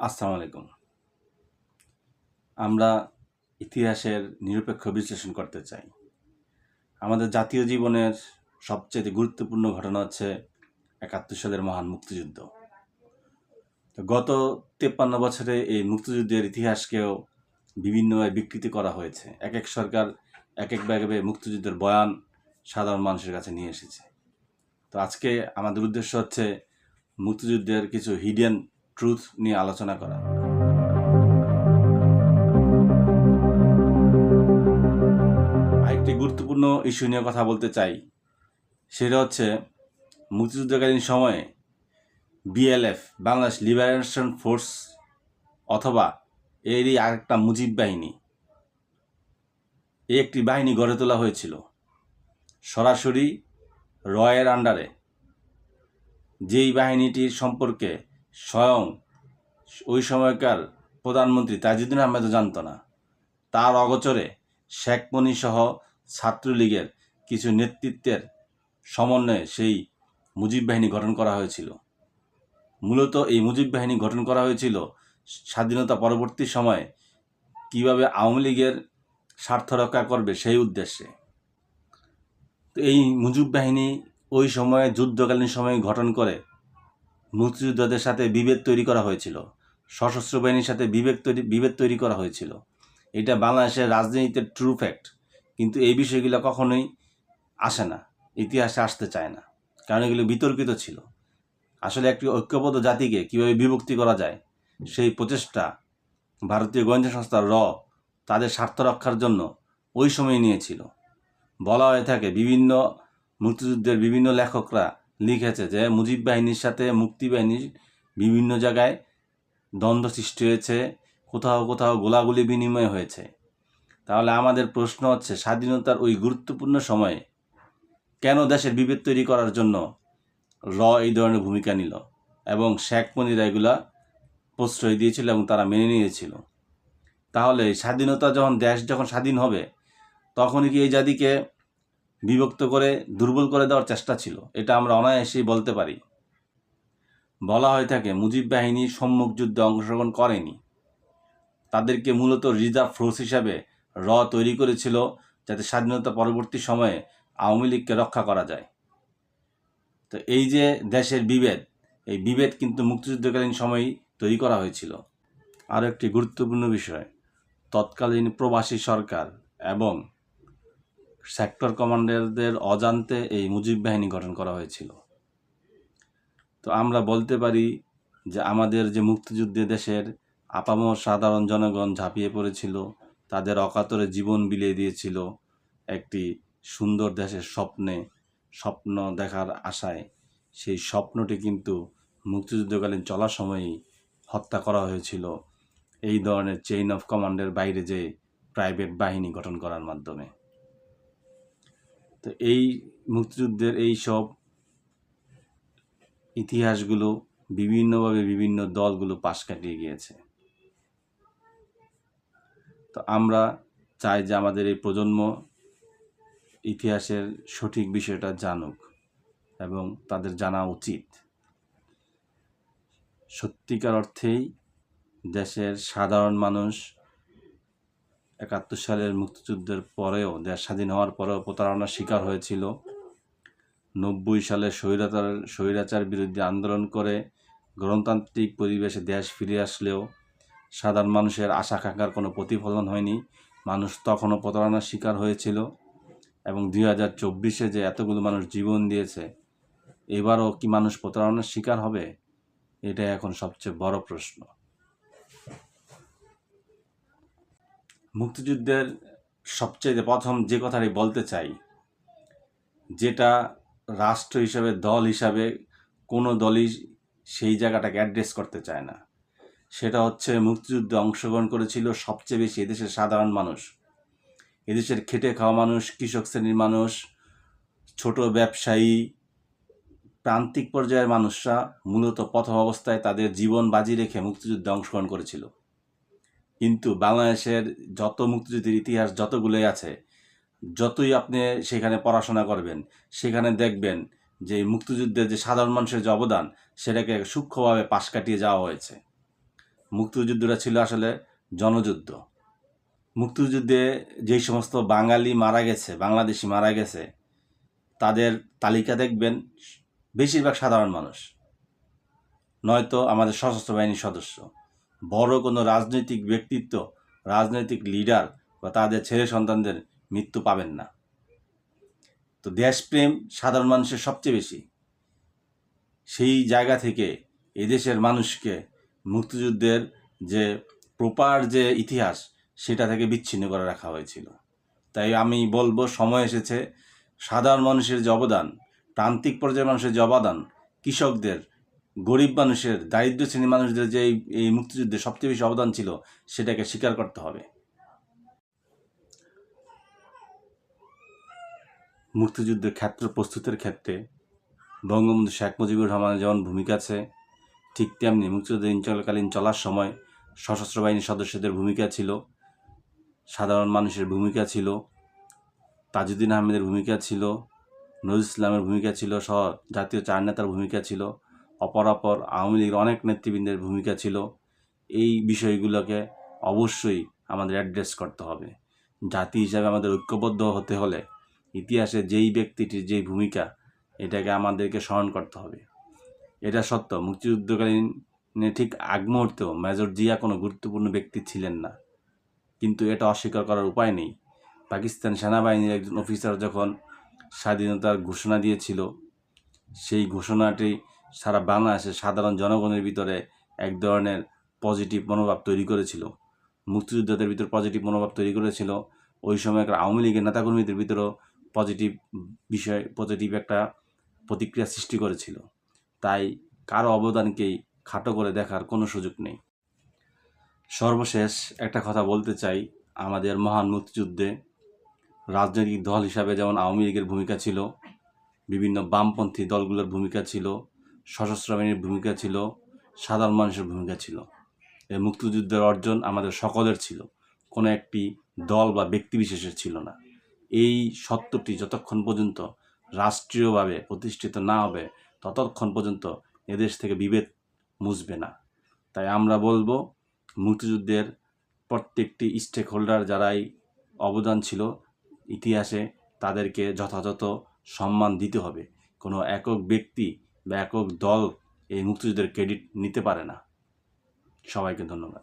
আসসালামু আলাইকুম। আমরা ইতিহাসের নিরপেক্ষ বিশ্লেষণ করতে চাই। আমাদের জাতীয় জীবনের সবচেয়ে গুরুত্বপূর্ণ ঘটনা হচ্ছে ৭১ সালের মহান মুক্তিযুদ্ধ। তো গত ৫৩ বছরে এই মুক্তিযুদ্ধের ইতিহাসকেও বিভিন্নভাবে বিকৃতি করা হয়েছে। এক সরকার একভাবে মুক্তিযুদ্ধের বয়ান সাধারণ মানুষের কাছে নিয়ে এসেছে। তো আজকে আমাদের উদ্দেশ্য হচ্ছে মুক্তিযুদ্ধের কিছু হিডেন ট্রুথ নিয়ে আলোচনা করা। আরেকটি গুরুত্বপূর্ণ ইস্যু নিয়ে কথা বলতে চাই, সেটা হচ্ছে মুক্তিযুদ্ধকালীন সময়ে বিএলএফ, বাংলাদেশ লিবারেশন ফোর্স, অথবা এরই আরেকটা মুজিব বাহিনী, এই একটি বাহিনী গড়ে তোলা হয়েছিল সরাসরি রয়ের আন্ডারে। যেই বাহিনীটির সম্পর্কে স্বয়ং ওই সময়কার প্রধানমন্ত্রী তাজউদ্দিন আহমেদও জানত না। তার অগোচরে শেখ মুজিব সহ ছাত্রলীগের কিছু নেতৃত্বের সমন্বয়ে সেই মুজিব বাহিনী গঠন করা হয়েছিল। মূলত এই মুজিব বাহিনী গঠন করা হয়েছিল স্বাধীনতা পরবর্তী সময়ে কিভাবে আওয়ামী লীগের স্বার্থ রক্ষা করবে সেই উদ্দেশ্যে। তো এই মুজিব বাহিনী ওই সময়ে যুদ্ধকালীন সময়ে গঠন করে মুক্তিযোদ্ধাদের সাথে বিভেদ তৈরি করা হয়েছিল, সশস্ত্র বাহিনীর সাথে বিভেদ তৈরি করা হয়েছিল। এটা বাংলাদেশের রাজনীতিতে ট্রু ফ্যাক্ট, কিন্তু এই বিষয়গুলো কখনোই আসে না, ইতিহাসে আসতে চায় না, কারণ এগুলো বিতর্কিত ছিল। আসলে একটি ঐক্যবদ্ধ জাতিকে কীভাবে বিভক্তি করা যায় সেই প্রচেষ্টা ভারতীয় গোয়েন্দা সংস্থা তাদের স্বার্থ রক্ষার জন্য ওই সময় নিয়েছিল। বলা হয়ে থাকে, বিভিন্ন মুক্তিযুদ্ধের বিভিন্ন লেখকরা লিখেছে যে মুজিব বাহিনীর সাথে মুক্তি বাহিনীর বিভিন্ন জায়গায় দ্বন্দ্ব সৃষ্টি হয়েছে, কোথাও কোথাও গোলাগুলি বিনিময় হয়েছে। তাহলে আমাদের প্রশ্ন হচ্ছে, স্বাধীনতার ওই গুরুত্বপূর্ণ সময়ে কেন দেশের বিভেদ তৈরি করার জন্য এই ধরনের ভূমিকা নিল, এবং শেখ মুজিবরা এগুলা প্রশ্রয় দিয়েছিল এবং তারা মেনে নিয়েছিল। তাহলে স্বাধীনতা দেশ যখন স্বাধীন হবে, তখনই কি এই জাতিকে বিভক্ত করে দুর্বল করে দেওয়ার চেষ্টা ছিল? এটা আমরা অনায়াসেই বলতে পারি। বলা হয়ে থাকে মুজিব বাহিনী সম্মুখ যুদ্ধে অংশগ্রহণ করেনি, তাদেরকে মূলত রিজার্ভ ফোর্স হিসাবে তৈরি করেছিল, যাতে স্বাধীনতা পরবর্তী সময়ে আওয়ামী লীগকে রক্ষা করা যায়। তো এই যে দেশের বিভেদ, এই বিভেদ কিন্তু মুক্তিযুদ্ধকালীন সময়েই তৈরি করা হয়েছিল। আরও একটি গুরুত্বপূর্ণ বিষয়, তৎকালীন প্রবাসী সরকার এবং সেক্টর কমান্ডারদের অজান্তে এই মুজিব বাহিনী গঠন করা হয়েছিল। তো আমরা বলতে পারি যে আমাদের যে মুক্তিযুদ্ধে দেশের আপামর সাধারণ জনগণ ঝাঁপিয়ে পড়েছিল, তাদের অকাতরে জীবন বিলিয়ে দিয়েছিল একটি সুন্দর দেশের স্বপ্ন দেখার আশায়। সেই স্বপ্নটি কিন্তু মুক্তিযুদ্ধকালীন চলার সময়ই হত্যা করা হয়েছিল এই ধরনের চেইন অফ কমান্ডের বাইরে যে প্রাইভেট বাহিনী গঠন করার মাধ্যমে। তো এই মুক্তিযুদ্ধের এই সব ইতিহাসগুলো বিভিন্নভাবে বিভিন্ন দলগুলো পাশ কাটিয়ে গিয়েছে। তো আমরা চাই যে আমাদের এই প্রজন্ম ইতিহাসের সঠিক বিষয়টা জানুক, এবং তাদের জানা উচিত সত্যিকার অর্থেই দেশের সাধারণ মানুষ ৭১ সালের মুক্তিযুদ্ধের পরেও, দেশ স্বাধীন হওয়ার পরেও প্রতারণার শিকার হয়েছিল। ৯০ সালে স্বৈরাচার বিরুদ্ধে আন্দোলন করে গণতান্ত্রিক পরিবেশে দেশ ফিরে আসলেও সাধারণ মানুষের আশা আকাঙ্ক্ষার কোনো প্রতিফলন হয়নি। মানুষ তখনও প্রতারণার শিকার হয়েছিল, এবং ২০২৪-এ যে এতগুলো মানুষ জীবন দিয়েছে, এবারও কি মানুষ প্রতারণার শিকার হবে? এটাই এখন সবচেয়ে বড় প্রশ্ন। মুক্তিযুদ্ধের সবচেয়ে প্রথম যে কথাটি বলতে চাই, যেটা রাষ্ট্র হিসাবে, দল হিসাবে কোনো দলই সেই জায়গাটাকে অ্যাড্রেস করতে চায় না, সেটা হচ্ছে মুক্তিযুদ্ধে অংশগ্রহণ করেছিল সবচেয়ে বেশি এদেশের সাধারণ মানুষ, এদেশের খেটে খাওয়া মানুষ, কৃষক শ্রেণীর মানুষ, ছোট ব্যবসায়ী, প্রান্তিক পর্যায়ের মানুষরা মূলত প্রথম অবস্থায় তাদের জীবন বাজি রেখে মুক্তিযুদ্ধে অংশগ্রহণ করেছিল। কিন্তু বাংলাদেশের যত মুক্তিযুদ্ধের ইতিহাস যতগুলোই আছে, যতই আপনি সেখানে পড়াশোনা করবেন, সেখানে দেখবেন যে মুক্তিযুদ্ধের যে সাধারণ মানুষের যে অবদান, সেটাকে সূক্ষ্মভাবে পাশ কাটিয়ে যাওয়া হয়েছে। মুক্তিযুদ্ধটা ছিল আসলে জনযুদ্ধ। মুক্তিযুদ্ধে যেই সমস্ত বাঙালি মারা গেছে, বাংলাদেশি মারা গেছে, তাদের তালিকা দেখবেন বেশিরভাগ সাধারণ মানুষ, নয়তো আমাদের সশস্ত্র বাহিনীর সদস্য। বড় কোনো রাজনৈতিক ব্যক্তিত্ব, রাজনৈতিক লিডার বা তাদের ছেলে সন্তানদের মৃত্যু পাবেন না। তো দেশপ্রেম সাধারণ মানুষের সবচেয়ে বেশি। সেই জায়গা থেকে এদেশের মানুষকে মুক্তিযুদ্ধের যে প্রপার যে ইতিহাস, সেটা থেকে বিচ্ছিন্ন করে রাখা হয়েছিল। তাই আমি বলবো, সময় এসেছে সাধারণ মানুষের যে অবদান, প্রান্তিক পর্যায়ের মানুষের যে অবদান, কৃষকদের, গরিব মানুষের, দারিদ্র শ্রেণীর মানুষদের যে এই মুক্তিযুদ্ধে সবচেয়ে বেশি অবদান ছিল, সেটাকে স্বীকার করতে হবে। মুক্তিযুদ্ধের ক্ষেত্র প্রস্তুতের ক্ষেত্রে বঙ্গবন্ধু শেখ মুজিবুর রহমানের যেমন ভূমিকা আছে, ঠিক তেমনি মুক্তিযুদ্ধ চলাকালীন চলার সময় সশস্ত্র বাহিনীর সদস্যদের ভূমিকা ছিল, সাধারণ মানুষের ভূমিকা ছিল, তাজউদ্দিন আহমেদের ভূমিকা ছিল, নজরুল ইসলামের ভূমিকা ছিল, সহ জাতীয় চার নেতার ভূমিকা ছিল, অপরাপর আওয়ামী লীগের অনেক নেতৃবৃন্দের ভূমিকা ছিল। এই বিষয়গুলোকে অবশ্যই আমাদের অ্যাড্রেস করতে হবে। জাতি হিসাবে আমাদের ঐক্যবদ্ধ হতে হলে ইতিহাসে যেই ব্যক্তিটির যেই ভূমিকা, এটাকে আমাদেরকে স্মরণ করতে হবে। এটা সত্য, মুক্তিযুদ্ধকালীন ঠিক আগ মুহূর্তেও মেজর জিয়া কোনো গুরুত্বপূর্ণ ব্যক্তি ছিলেন না, কিন্তু এটা অস্বীকার করার উপায় নেই। পাকিস্তান সেনাবাহিনীর একজন অফিসার যখন স্বাধীনতার ঘোষণা দিয়েছিল, সেই ঘোষণাটি সারা বাংলাদেশের সাধারণ জনগণের ভিতরে এক ধরনের পজিটিভ মনোভাব তৈরি করেছিল, মুক্তিযোদ্ধাদের ভিতর পজিটিভ মনোভাব তৈরি করেছিল। ওই সময়কার আওয়ামী লীগের নেতাকর্মীদের ভিতরেও পজিটিভ একটা প্রতিক্রিয়া সৃষ্টি করেছিল। তাই কারো অবদানকেই খাটো করে দেখার কোনো সুযোগ নেই। সর্বশেষ একটা কথা বলতে চাই, আমাদের মহান মুক্তিযুদ্ধে রাজনৈতিক দল হিসাবে যেমন আওয়ামী লীগের ভূমিকা ছিল, বিভিন্ন বামপন্থী দলগুলোর ভূমিকা ছিল, সশস্ত্র বাহিনীর ভূমিকা ছিল, সাধারণ মানুষের ভূমিকা ছিল। এই মুক্তিযুদ্ধের অর্জন আমাদের সকলের ছিল, কোনো একটি দল বা ব্যক্তি বিশেষের ছিল না। এই সত্যটি যতক্ষণ পর্যন্ত রাষ্ট্রীয়ভাবে প্রতিষ্ঠিত না হবে, ততক্ষণ পর্যন্ত এদেশ থেকে বিভেদ মুছবে না। তাই আমরা বলবো, মুক্তিযুদ্ধের প্রত্যেকটি স্টেক হোল্ডার যারাই অবদান ছিল ইতিহাসে, তাদেরকে যথাযথ সম্মান দিতে হবে। কোনো একক ব্যক্তি বা একক দল এই মুক্তিযুদ্ধের ক্রেডিট নিতে পারে না। সবাইকে ধন্যবাদ।